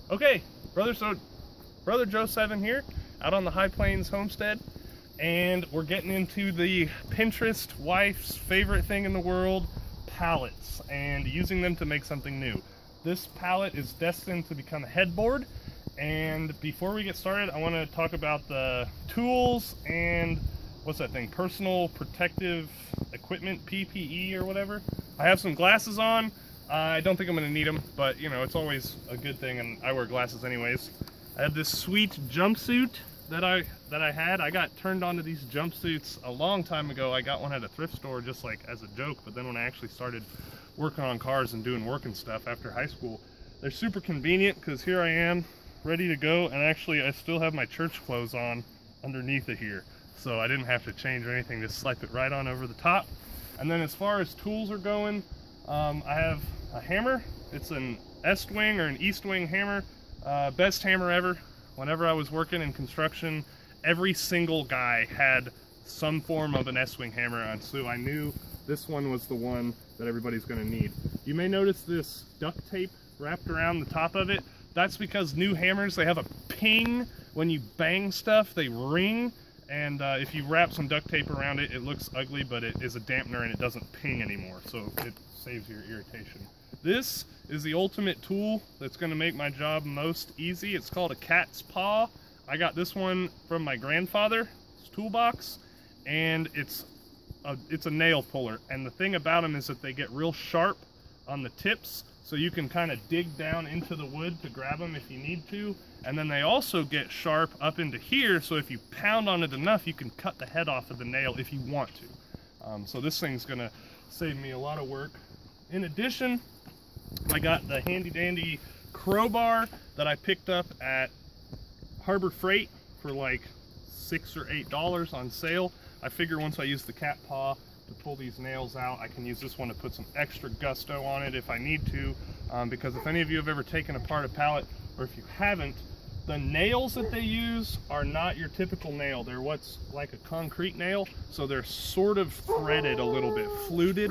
Okay, Brother Joe 7 here, out on the High Plains Homestead, and we're getting into the Pinterest wife's favorite thing in the world, pallets, and using them to make something new. This pallet is destined to become a headboard, and before we get started, I want to talk about the tools and what's that thing, personal protective equipment, PPE or whatever. I have some glasses on. I don't think I'm going to need them, but you know, it's always a good thing, and I wear glasses anyways. I have this sweet jumpsuit that I had. I got turned on to these jumpsuits a long time ago. I got one at a thrift store just like as a joke, but then when I actually started working on cars and doing work and stuff after high school, they're super convenient because here I am ready to go, and actually I still have my church clothes on underneath it here, so I didn't have to change or anything, just slip it right on over the top. And then as far as tools are going, I have a hammer. It's an est-wing or an east-wing hammer. Best hammer ever. Whenever I was working in construction, every single guy had some form of an est-wing hammer on, so I knew this one was the one that everybody's going to need. You may notice this duct tape wrapped around the top of it. That's because new hammers, they have a ping. When you bang stuff, they ring. And if you wrap some duct tape around it, it looks ugly, but it is a dampener and it doesn't ping anymore, so it saves your irritation. This is the ultimate tool that's going to make my job most easy. It's called a cat's paw. I got this one from my grandfather's toolbox, and it's a nail puller. And the thing about them is that they get real sharp on the tips, so you can kind of dig down into the wood to grab them if you need to. And then they also get sharp up into here, so if you pound on it enough, you can cut the head off of the nail if you want to. So this thing's gonna save me a lot of work. In addition, I got the handy dandy crowbar that I picked up at Harbor Freight for like $6 or $8 on sale. I figure once I use the cat paw to pull these nails out, I can use this one to put some extra gusto on it if I need to, because if any of you have ever taken apart a pallet, or if you haven't, the nails that they use are not your typical nail. They're what's like a concrete nail, so they're sort of threaded a little bit, fluted.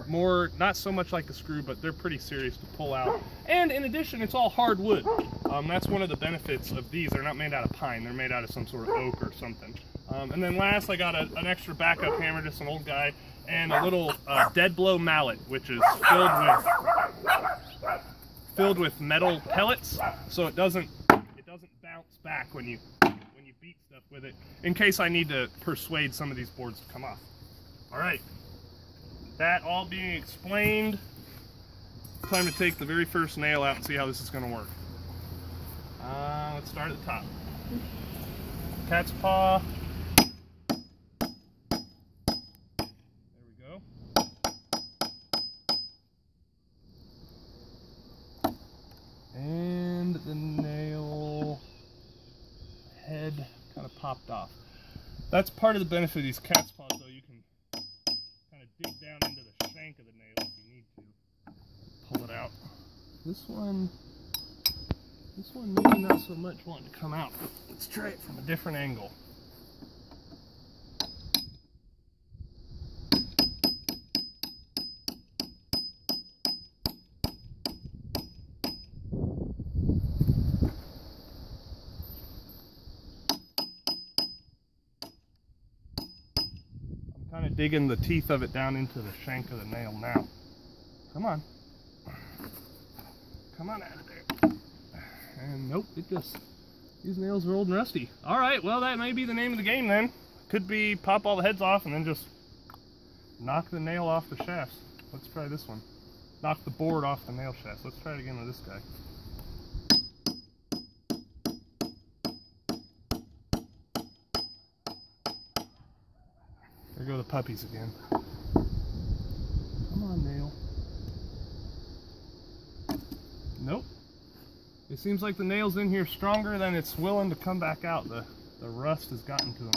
More, not so much like a screw, but they're pretty serious to pull out. And in addition, it's all hardwood. That's one of the benefits of these. They're not made out of pine, they're made out of some sort of oak or something. And then last, I got an extra backup hammer, just an old guy, and a little dead blow mallet, which is filled with metal pellets, so it doesn't bounce back when you beat stuff with it, in case I need to persuade some of these boards to come off. All right, that all being explained, time to take the very first nail out and see how this is going to work. Let's start at the top. Cat's paw. And the nail head kind of popped off. That's part of the benefit of these cat's paws, though. You can kind of dig down into the shank of the nail if you need to. Pull it out. This one maybe not so much wanting to come out. Let's try it from a different angle. Kind of digging the teeth of it down into the shank of the nail now. Come on. Come on out of there. And nope, these nails are old and rusty. Alright, well that may be the name of the game then. Could be pop all the heads off and then just knock the nail off the shafts. Let's try this one. Knock the board off the nail shafts. Let's try it again with this guy. There go the puppies again. Come on, nail. Nope. It seems like the nail's in here stronger than it's willing to come back out. The rust has gotten to them.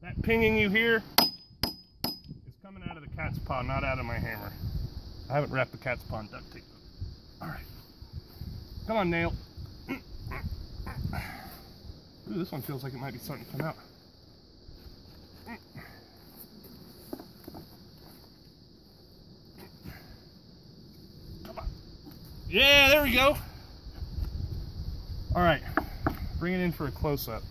That pinging you hear is coming out of the cat's paw, not out of my hammer. I haven't wrapped the cat's paw in duct tape. Alright. Come on, nail. Ooh, this one feels like it might be starting to come out. Yeah, there we go. All right, bring it in for a close-up.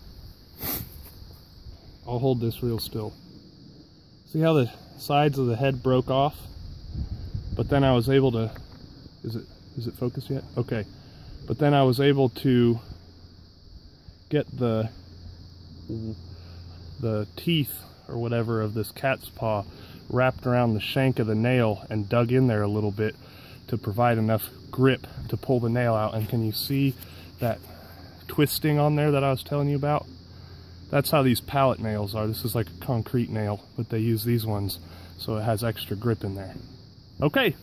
I'll hold this real still. See how the sides of the head broke off? But then I was able to, is it focused yet? Okay. But then I was able to get the teeth or whatever of this cat's paw wrapped around the shank of the nail and dug in there a little bit to provide enough grip to pull the nail out. And can you see that twisting on there that I was telling you about? That's how these pallet nails are. This is like a concrete nail, but they use these ones so it has extra grip in there. Okay,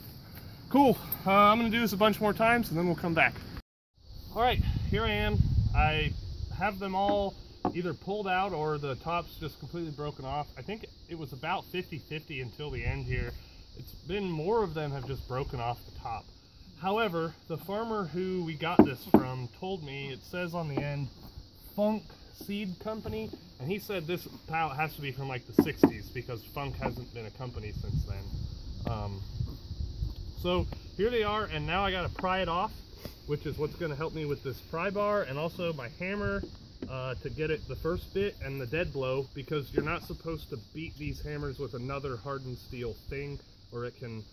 cool. I'm gonna do this a bunch more times and then we'll come back. All right, here I am. I have them all either pulled out or the top's just completely broken off. I think it was about 50-50 until the end here. It's been more of them have just broken off the top. However, the farmer who we got this from told me, it says on the end, Funk Seed Company, and he said this pallet has to be from like the 60s because Funk hasn't been a company since then. So here they are, and now I got to pry it off, which is what's going to help me with this pry bar and also my hammer to get it the first bit and the dead blow, because you're not supposed to beat these hammers with another hardened steel thing or it can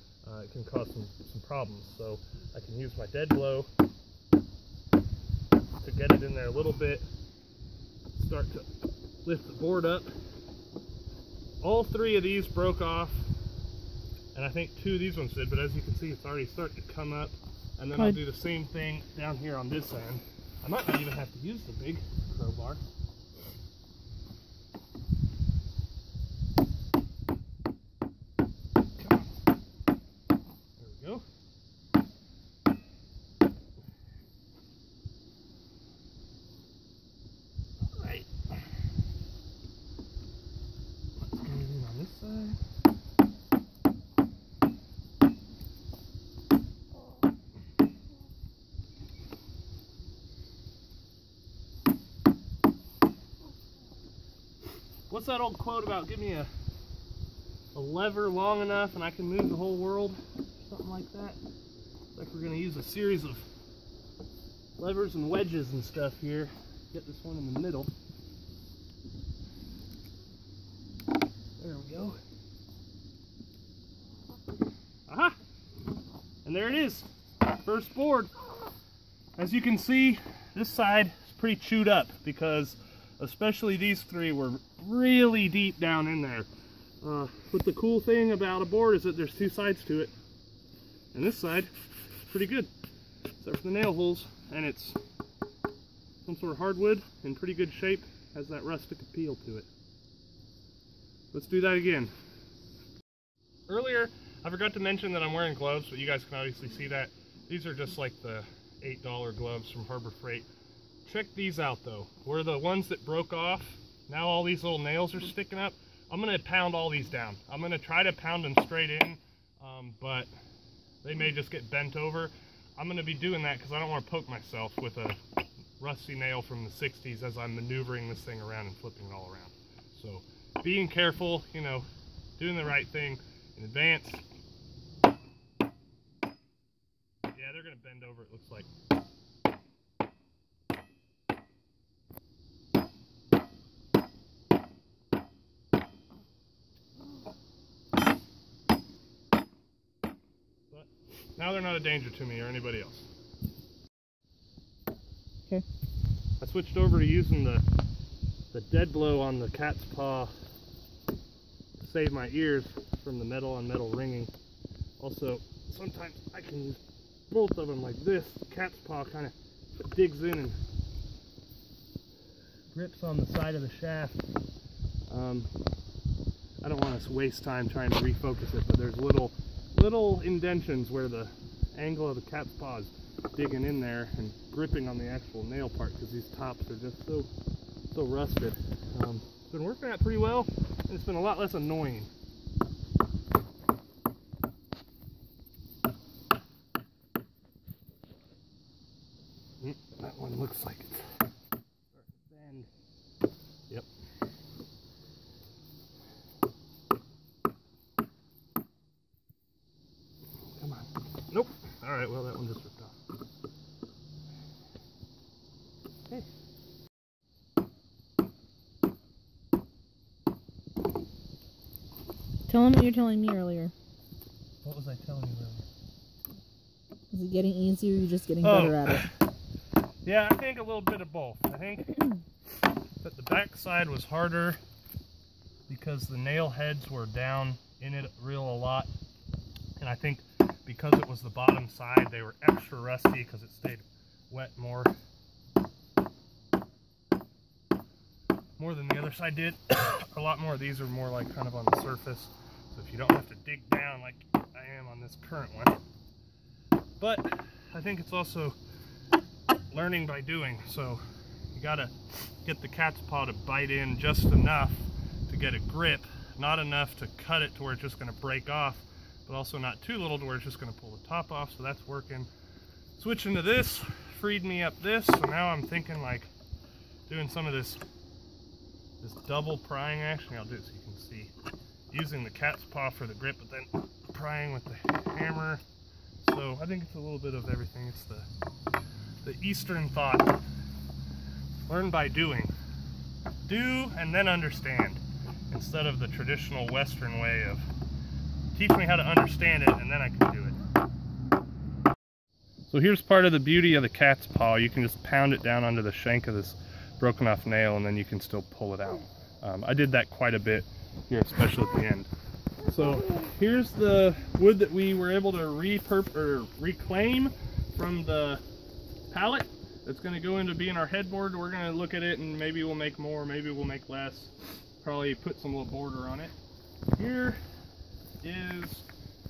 cause some problems. So I can use my dead blow to get it in there a little bit, start to lift the board up. All three of these broke off, and I think two of these ones did, but as you can see, it's already starting to come up. And then I'll do the same thing down here on this end. I might not even have to use the big crowbar. Come on. There we go. All right. Let's get it in on this side. What's that old quote about? Give me a lever long enough and I can move the whole world? Something like that. Looks like we're going to use a series of levers and wedges and stuff here. Get this one in the middle. There we go. Aha! And there it is. First board. As you can see, this side is pretty chewed up because especially these three were really deep down in there. But the cool thing about a board is that there's two sides to it. And this side is pretty good, except for the nail holes. And it's some sort of hardwood in pretty good shape, has that rustic appeal to it. Let's do that again. Earlier, I forgot to mention that I'm wearing gloves, but you guys can obviously see that. These are just like the $8 gloves from Harbor Freight. Check these out though. Where the ones that broke off, now all these little nails are sticking up. I'm gonna pound all these down. I'm gonna try to pound them straight in, but they may just get bent over. I'm gonna be doing that because I don't want to poke myself with a rusty nail from the 60s as I'm maneuvering this thing around and flipping it all around. So being careful, you know, doing the right thing in advance. Yeah, they're gonna bend over, it looks like. Now they're not a danger to me or anybody else. Okay. I switched over to using the dead blow on the cat's paw to save my ears from the metal on metal ringing. Also, sometimes I can use both of them like this. The cat's paw kind of digs in and grips on the side of the shaft. I don't want to waste time trying to refocus it, but there's little indentions where the angle of the cat's paw is digging in there and gripping on the actual nail part because these tops are just so rusted. It's been working out pretty well, and it's been a lot less annoying. That one looks like it's starting to bend. Yep. Come on. Nope. Alright, well that one just ripped off. Tell him what you're telling me earlier. What was I telling you earlier? Is it getting easier or are you just getting better at it? Yeah, I think a little bit of both. I think that the back side was harder because the nail heads were down in it a lot. And I think because it was the bottom side, they were extra rusty because it stayed wet more than the other side did. A lot more of these are more like kind of on the surface, so if you don't have to dig down like I am on this current one. But I think it's also learning by doing, so you gotta get the cat's paw to bite in just enough to get a grip, not enough to cut it to where it's just gonna break off, but also not too little to where it's just gonna pull the top off. So that's working. Switching to this freed me up this, so now I'm thinking like doing some of this double prying action. I'll do it so you can see. Using the cat's paw for the grip, but then prying with the hammer. So I think it's a little bit of everything. It's the Eastern thought. Learn by doing. Do and then understand, instead of the traditional Western way of teach me how to understand it and then I can do it. So here's part of the beauty of the cat's paw. You can just pound it down onto the shank of this broken off nail and then you can still pull it out. I did that quite a bit here, especially at the end. So here's the wood that we were able to reclaim from the pallet. It's going to go into being our headboard. We're going to look at it and maybe we'll make more, maybe we'll make less. Probably put some little border on it. Here is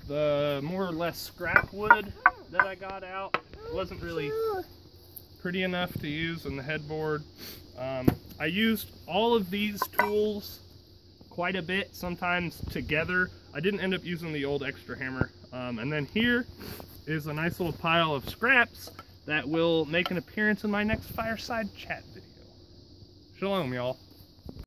the more or less scrap wood that I got out. It wasn't really pretty enough to use in the headboard. I used all of these tools quite a bit, sometimes together. I didn't end up using the old extra hammer. And then here is a nice little pile of scraps that will make an appearance in my next fireside chat video. Shalom, y'all.